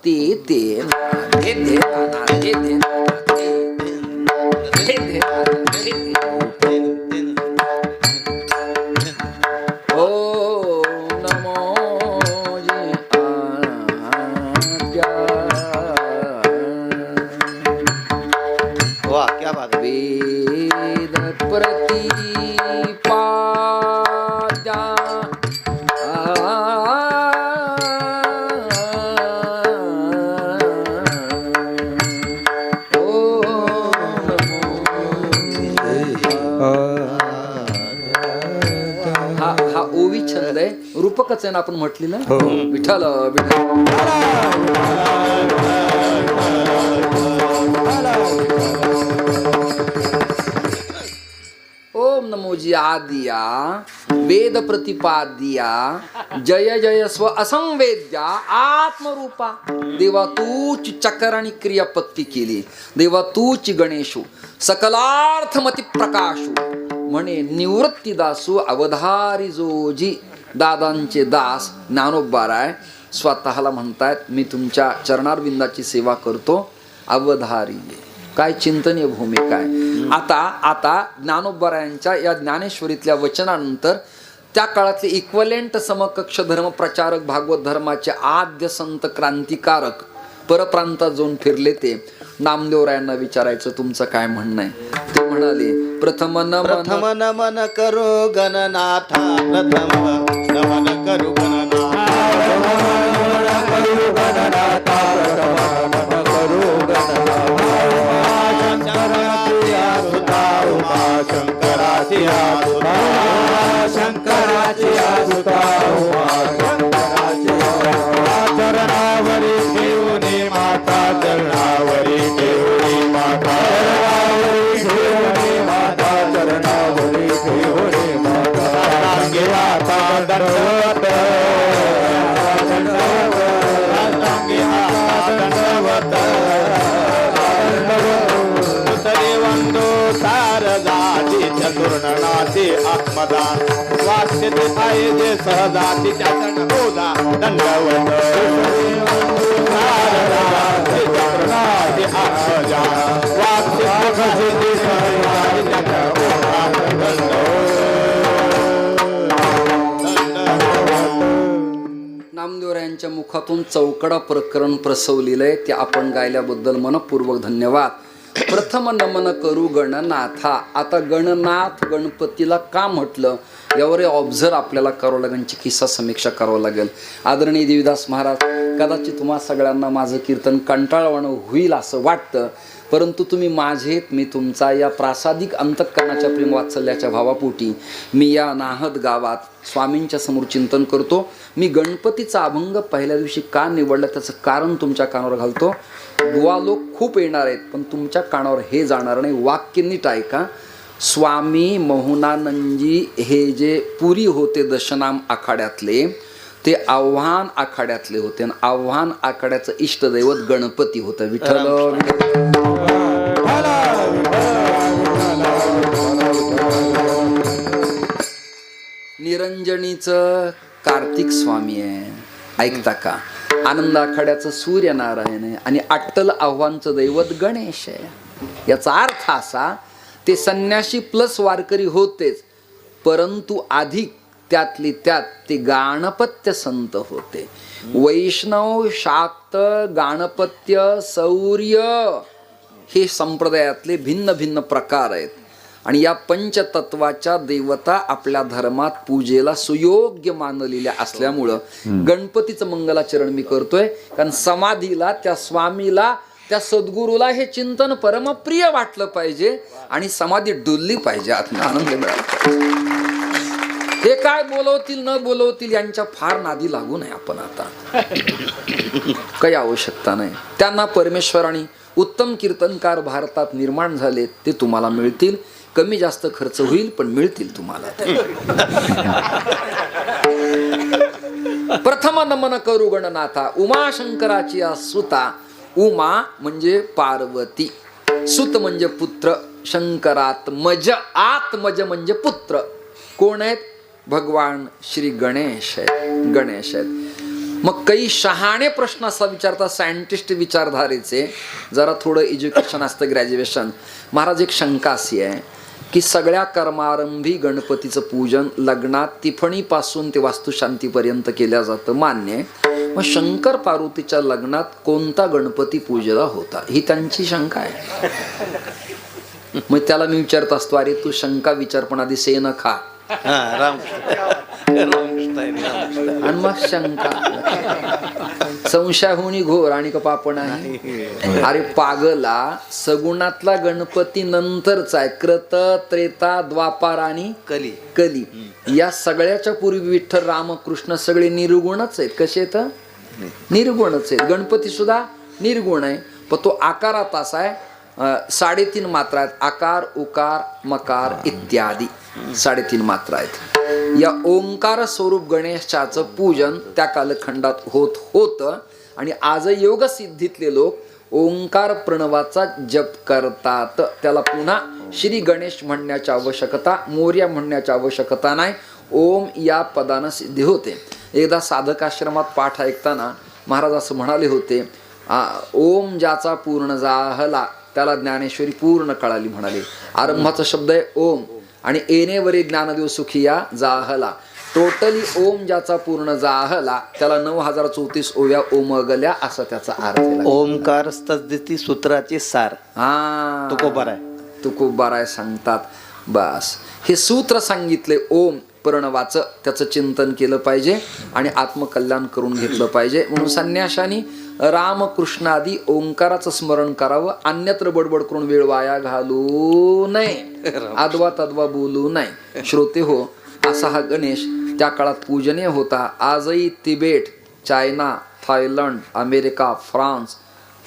ते ते ते ते ते ते वाह क्या बात है. वेद प्रतिपाद्या हा ओवी छंद आहे, रूपकच आहे ना आपण म्हटलेलं. विठ्ठल ओम नमोजी आदिया वेद प्रतिपाद्या जय जय स्व असंवेद्या आत्मरूपा. देवा तूची चकर आणि क्रियापत्ती केली. देवा तूची गणेशू सकलार्थमती प्रकाशू. म्हणे निवृत्ती दासू अवधारी जोजी. दादांचे दास ज्ञानोबाराय स्वतःला म्हणतायत मी तुमच्या चरणारविंदाची सेवा करतो अवधारी. काय चिंतनीय भूमिका आहे. आता ज्ञानोबारायांच्या या ज्ञानेश्वरीतल्या वचनानंतर त्या काळातले इक्वलेंट समकक्ष धर्म प्रचारक भागवत धर्माचे आद्य संत क्रांतिकारक परप्रांतात जाऊन फिरले ते नामदेवरायांना विचारायचं तुमचं काय म्हणणं आहे. ते म्हणाले प्रथम नमन करो गणनाथा. प्रथम नमन करो गणनाथा. शंकराची आसुता चरणावरी ठेवणे माता. चरणावरी ठेवणे माता. चरणावरी ठेवणे माता. हाता दंडवत. दंडवत. वंदो सारदाती चतुर्णाती आत्मदान. वाक्य आहे जे सहजाती चरण बोधा. दंडवत. सारदाती चतुर्णाती आत्मदान. वाक्य जे सहजाती चरण बोधा. नामदेवरायांच्या मुखातून चौकडा प्रकरण प्रसवलेलं आहे. ते आपण गायल्याबद्दल मनपूर्वक धन्यवाद. प्रथम नमन करू गणनाथा. आता गणनाथ गणपतीला का म्हटलं यावर ऑब्झर्व आपल्याला करावं लागेल, चिकित्सा समीक्षा करावं लागेल. आदरणीय देवीदास महाराज, कदाचित तुम्हा सगळ्यांना माझं कीर्तन कंटाळवाणं होईल असं वाटतं, परंतु तुम्ही माझेत, मी तुमचा. या प्रासादिक अंतःकरणाच्या प्रेम वात्सल्याच्या भावापोटी मी या नाहद गावात स्वामींच्या समोर चिंतन करतो. मी गणपतीचा अभंग पहिल्या दिवशी का निवडला त्याचं कारण तुमच्या कानावर घालतो. दुआ लोक खूप येणार आहेत पण तुमच्या कानावर हे जाणार नाही. वाक्य नीट ऐका. स्वामी मोहनानंदजी हे जे पुरी होते दशनाम आखाड्यातले, ते आव्हान आखाड्यातले होते आणि आव्हान आखाड्याचं इष्टदैवत गणपती होतं. विठ्ठल निरंजनीचं कार्तिक स्वामी आहे, ऐकता का. आनंद आखाड्याचं सूर्यनारायण आहे आणि अट्टल आव्हानचं दैवत गणेश आहे. याचा अर्थ असा, ते संन्यासी प्लस वारकरी होतेच, परंतु अधिक त्यातली त्यात ते गाणपत्य संत होते. वैष्णव, शाक्त, गाणपत्य, सौर्य हे संप्रदायातले भिन्न भिन्न प्रकार आहेत. आणि या पंचतत्वाच्या देवता आपल्या धर्मात पूजेला सुयोग्य मानलेल्या असल्यामुळं गणपतीचं मंगलाचरण मी करतोय. कारण समाधीला, त्या स्वामीला, त्या सद्गुरूला हे चिंतन परमप्रिय वाटलं पाहिजे आणि समाधी डुलली पाहिजे, आत्मा आनंद मिळाला पाहिजे. हे काय बोलवतील न बोलवतील यांच्या फार नादी लागू नये आपण आता. काही आवश्यकता नाही. त्यांना परमेश्वराने उत्तम कीर्तनकार भारतात निर्माण झाले, ते तुम्हाला मिळतील. कमी जास्त खर्च होईल पण मिळतील तुम्हाला. प्रथम नमन करू गणनाथा उमाशंकराची सुता. उमा म्हणजे पार्वती, सुत म्हणजे पुत्र, शंकरात्मज आत्मज म्हणजे पुत्र. कोण आहेत? भगवान श्री गणेश आहेत. गणेश आहेत. मग काही शहाणे प्रश्न असा विचारतात सायंटिस्ट विचारधारेचे, जरा थोडं एज्युकेशन असतं, ग्रॅज्युएशन. महाराज एक शंका अशी आहे की सगळ्या कर्मारंभी गणपतीचं पूजन लग्नात तिफणीपासून ते वास्तुशांतीपर्यंत केलं जातं, मान्य आहे. मग शंकर पार्वतीच्या लग्नात कोणता गणपती पूजला होता ही त्यांची शंका आहे. मग त्याला मी विचारत असतो, अरे तू शंका विचार पण आधी सेन खा. आणि मग शंका संशयाहुनी घोर आणि पाप नाही. अरे पागला, सगुणातला गणपती नंतरचा आहे. कृत, त्रेता, द्वापार आणि कली. कली या सगळ्याच्या पूर्वी विठ्ठल रामकृष्ण सगळे निर्गुणच आहेत. कसे आहेत? निर्गुणच आहेत. गणपती सुद्धा निर्गुण आहे, पण तो आकारात असा आहे. 3.5 मात्रा आहेत. आकार, उकार, मकार इत्यादी 3.5 मात्रा आहेत. या ओंकार स्वरूप गणेशाचं पूजन त्या कालखंडात होत होतं. आणि आज योग सिद्धीतले लोक ओंकार प्रणवाचा जप करतात. त्याला पुन्हा श्री गणेश म्हणण्याची आवश्यकता, मोर्या म्हणण्याची आवश्यकता नाही. ओम या पदानं सिद्धी होते. एकदा साधक आश्रमात पाठ ऐकताना महाराज असं म्हणाले होते, ओम ज्याचा पूर्ण जाहला त्याला ज्ञानेश्वरी पूर्ण कळाली म्हणाले. आरंभाचा शब्द आहे ओम आणि येणेवरी ज्ञानदेव सुखिया जाहला. टोटली ओम ज्याचा पूर्ण जाहला त्याला 9034 ओव्या ओमगल्या असा त्याचा अर्थ आहे. ओमकार स्तुती सूत्राचे सार. हा तुकोबाराय सांगतात. बस हे सूत्र सांगितले. ओम प्रणवाचं त्याचं चिंतन केलं पाहिजे आणि आत्मकल्याण करून घेतलं पाहिजे. म्हणून संन्याशानी रामकृष्णादी ओंकाराचं स्मरण करावं. अन्यत्र बडबड करून वेळ वाया घालू नये, आदवा तद्वा बोलू नये. श्रोते हो, असा हा गणेश त्या काळात पूजनीय होता. आजही Tibet, China, Thailand, America, France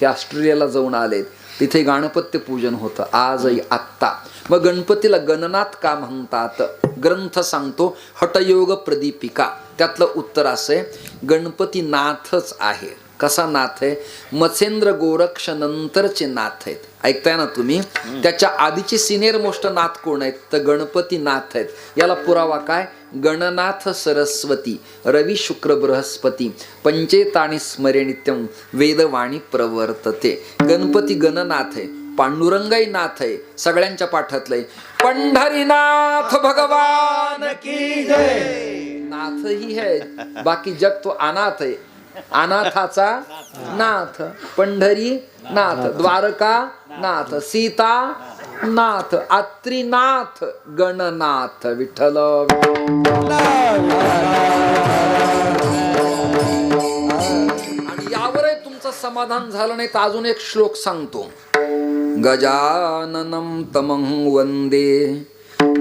हे ऑस्ट्रेलियाला जाऊन आलेत, तिथे गणपत्य पूजन होतं आजही आत्ता. मग गणपतीला गणनाथ का म्हणतात? ग्रंथ सांगतो हठयोग प्रदीपिका. त्यातलं उत्तर असं आहे, गणपती नाथच आहे. कसा नाथ आहे? मत्स्येंद्र गोरक्ष नंतरचे नाथ आहेत. ऐकताय ना तुम्ही? त्याच्या आधीचे सिनियर मोस्ट नाथ कोण आहेत? तर गणपती नाथ आहेत. याला पुरावा काय? गणनाथ सरस्वती रवी शुक्र बृहस्पती पंचेतानि स्मरे नित्यम वेदवाणी प्रवर्तते. गणपती गणनाथ आहे, पांडुरंगाई नाथ आहे, सगळ्यांच्या पाठातलंय. पंढरीनाथ भगवान की जय. नाथ ही है, बाकी जग तो अनाथ आहे. अनाथाचा नाथ, पंढरी नाथ, द्वारका नाथ, सीता नाथ, आत्रीनाथ, गणनाथ. विठ्ठल आणि यावरही तुमचं समाधान झालं नाही तर अजून एक श्लोक सांगतो. गजाननं तमं वंदे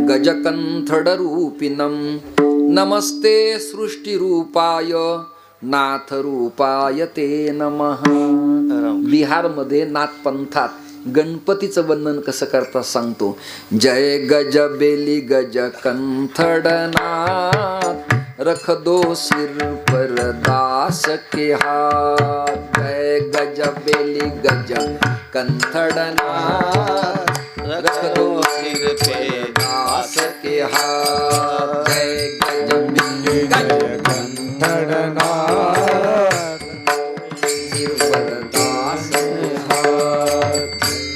गजकंठडरूपिणं नमस्ते सृष्टिरूपाय नाथ रूपाय ते नमः. बिहारमध्ये नाथ पंथात गणपतीचं वंदन कसं करतात सांगतो. जय गज बेली गज कंथडनाथ रख दो सिर पर दास के हाथ. जय गज बेली गज कंथडनाथ रख दो सिर पे दास के हाथ. जय गज बेली गज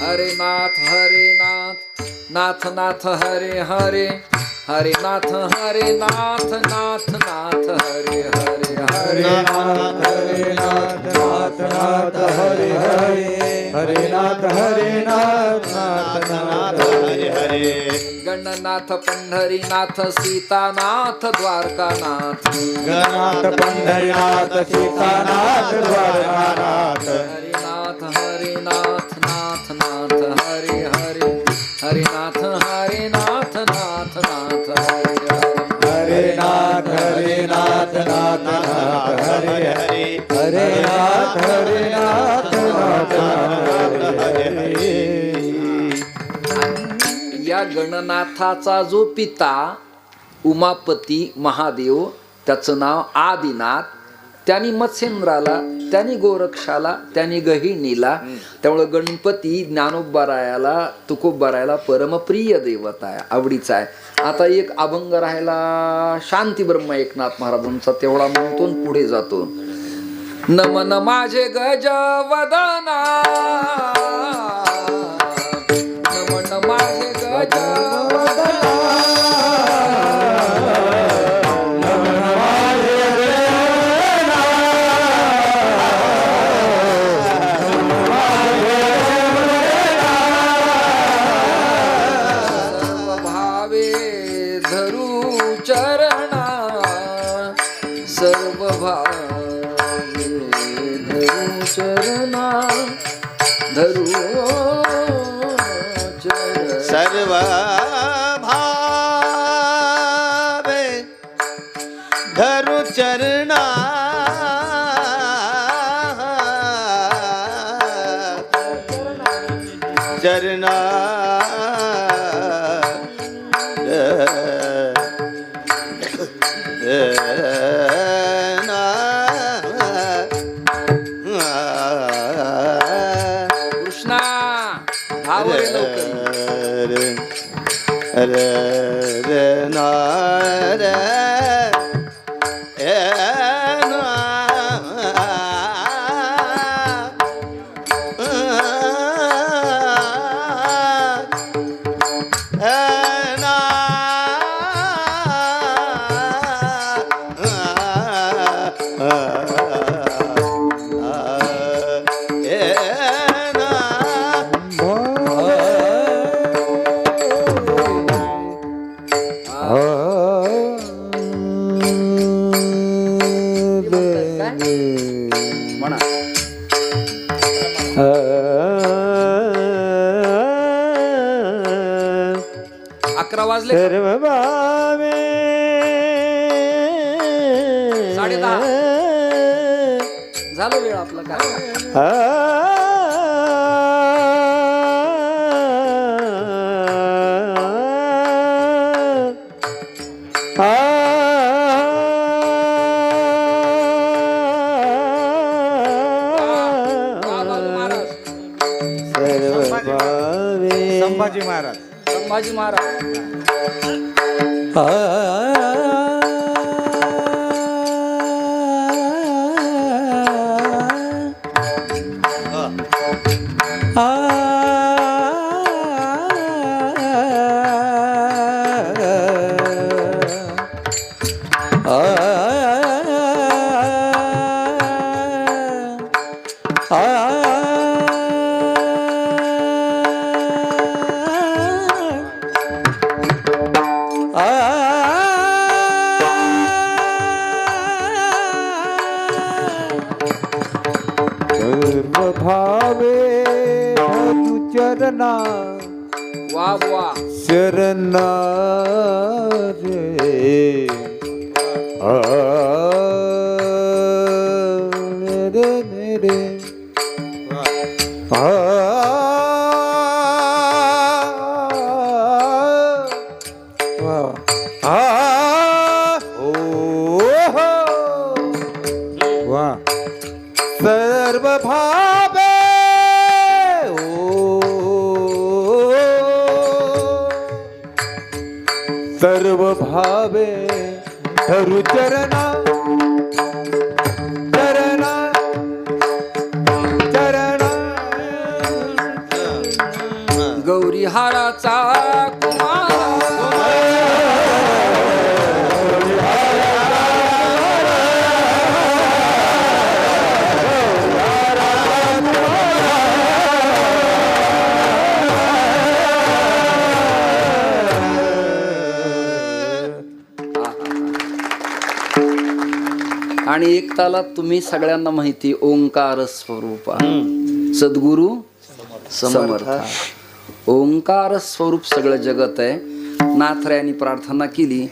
हरे नाथ हरे नाथ नाथ नाथ हरे हरे हरे नाथ हरे नाथ नाथ नाथ हरे हरे हरे नाथ हरे नाथ नाथ नाथ हरे हरे हरे नाथ हरे नाथ नाथ नाथ हरे हरे. गणनाथ पंढरीनाथ सीतानाथ द्वारकानाथ. गणनाथ पंढरीनाथ सीतानाथ द्वारकानाथ. हरिनाथ हरिनाथ नाथ नाथ हरे हरे हरिनाथ हरिनाथ नाथ नाथ हरे हरे. हरे हरे नाथ नाथ हरे हरे. या गणनाथाचा जो पिता उमापती महादेव, त्याचं नाव आदिनाथ, त्यांनी मत्स्येंद्राला, त्यांनी गोरक्षाला, त्यांनी गहिणीला, त्यामुळे गणपती ज्ञानोबारायाला तुकोबारायाला परमप्रिय देवता आहे, आवडीचा आहे. आता एक अभंग राहिला शांती ब्रह्म एकनाथ महाराजांचा, तेवढा म्हणतो आणि पुढे जातो. नमन माझे गजवदना, नमन माझे गजवदना, सर्व भावे धरू चरणा, धरू चरण. सर्व भावे धरू चरणा, चरणा कृष्णा भाव रे लवकर. म्हणा. अकरा वाजले, सर्व भावे 10:30 झालं वेळ आपला काय. संभाजी महाराज, संभाजी महाराज. सर्व भावे धरू चरणा, वा वा. शरणा रे. रे रे सर्व भावे सर्व भावे धरू चरणा, चरणा चरणा. गौरी हाराचा कुमार, आणि एक ताला तुम्ही सगळ्यांना माहिती ओंकार स्वरूपा सद्गुरु समर्थ. ओंकार स्वरूप सगळं जगत आहे. नाथरायांनी प्रार्थना केली,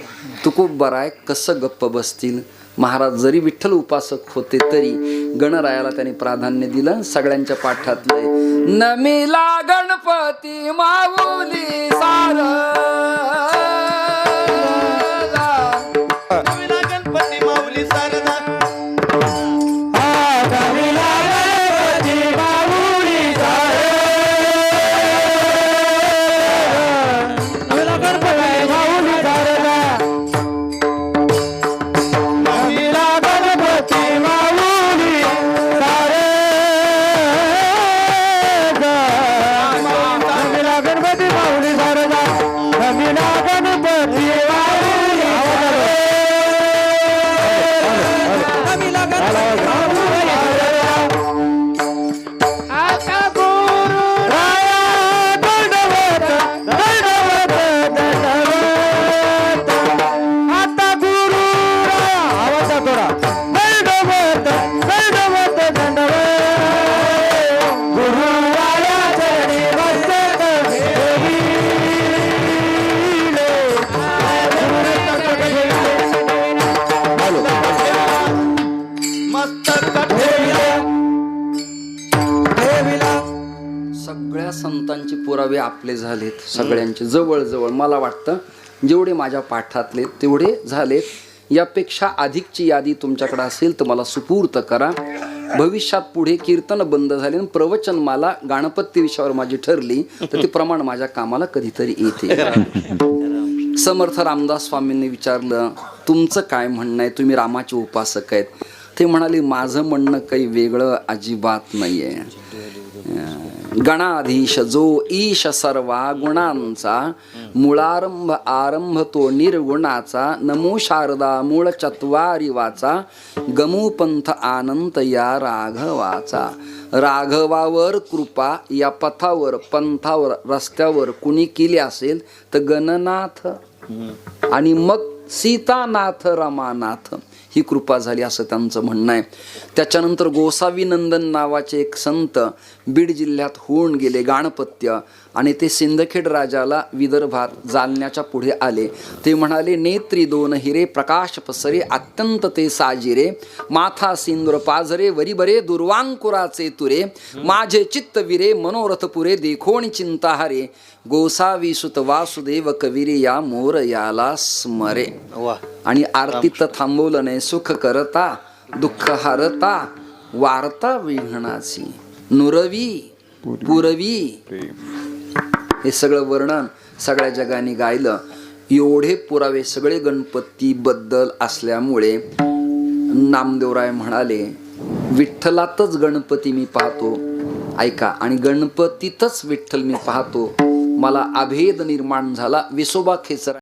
तुकोबाराय कसं गप्प बसतील, महाराज जरी विठ्ठल उपासक होते तरी गणरायाला त्यांनी प्राधान्य दिलं. सगळ्यांच्या पाठातलंय नमिला गणपती माऊली नवीन गणपती माऊली शारदा सगळ्या संतांचे पुरावे आपले झालेत. सगळ्यांचे जवळजवळ मला वाटतं जेवढे माझ्या पाठातले तेवढे झालेत. यापेक्षा अधिकची यादी तुमच्याकडे असेल तर मला सुपूर्त करा. भविष्यात पुढे कीर्तन बंद झाले आणि प्रवचन मला गणपती विषयावर माझी ठरली तर ते प्रमाण माझ्या कामाला कधीतरी येते. समर्थ रामदास स्वामींनी विचारलं तुमचं काय म्हणणं आहे, तुम्ही रामाचे उपासक आहेत. ते म्हणाले माझं म्हणणं काही वेगळं अजिबात नाहीये. गणाधीश जो ईश सर्वा गुणांचा मुळारंभ आरंभ तो निर्गुणाचा नमो शारदा मूळ चत्वारी वाचा गमुपंथ आनंद या राघवाचा. राघवावर कृपा या पथावर पंथावर रस्त्यावर कुणी केली असेल तर गणनाथ आणि मग सीतानाथ रमानाथ ही कृपा झाली असं त्यांचं म्हणणं आहे. त्याच्यानंतर गोसावी नंदन नावाचे एक संत बीड जिल्ह्यात होऊन गेले गाणपत्य आणि ते सिंदखेड राजाला विदर्भात जालन्याच्या पुढे आले. ते म्हणाले नेत्री दोन हिरे प्रकाश पसरे अत्यंत ते साजिरे माथा सिंदूर पाझरे वरी बरे दुर्वांकुराचे तुरे माझे चित्त विरे मनोरथ पुरे देखोणी चिंता हरे गोसावी सुत वासुदेव कविरे या मोर याला स्मरे. आणि आरतीत थांबवलं नाही. सुख करता दुःख हरता वार्ता विघ्नाची नुरवी पुरवी हे सगळं वर्णन सगळ्या जगाने गायलं. एवढे पुरावे सगळे गणपती बद्दल असल्यामुळे नामदेवराय म्हणाले विठ्ठलातच गणपती मी पाहतो ऐका आणि गणपतीतच विठ्ठल मी पाहतो. मला अभेद निर्माण झाला. विसोबा खेचर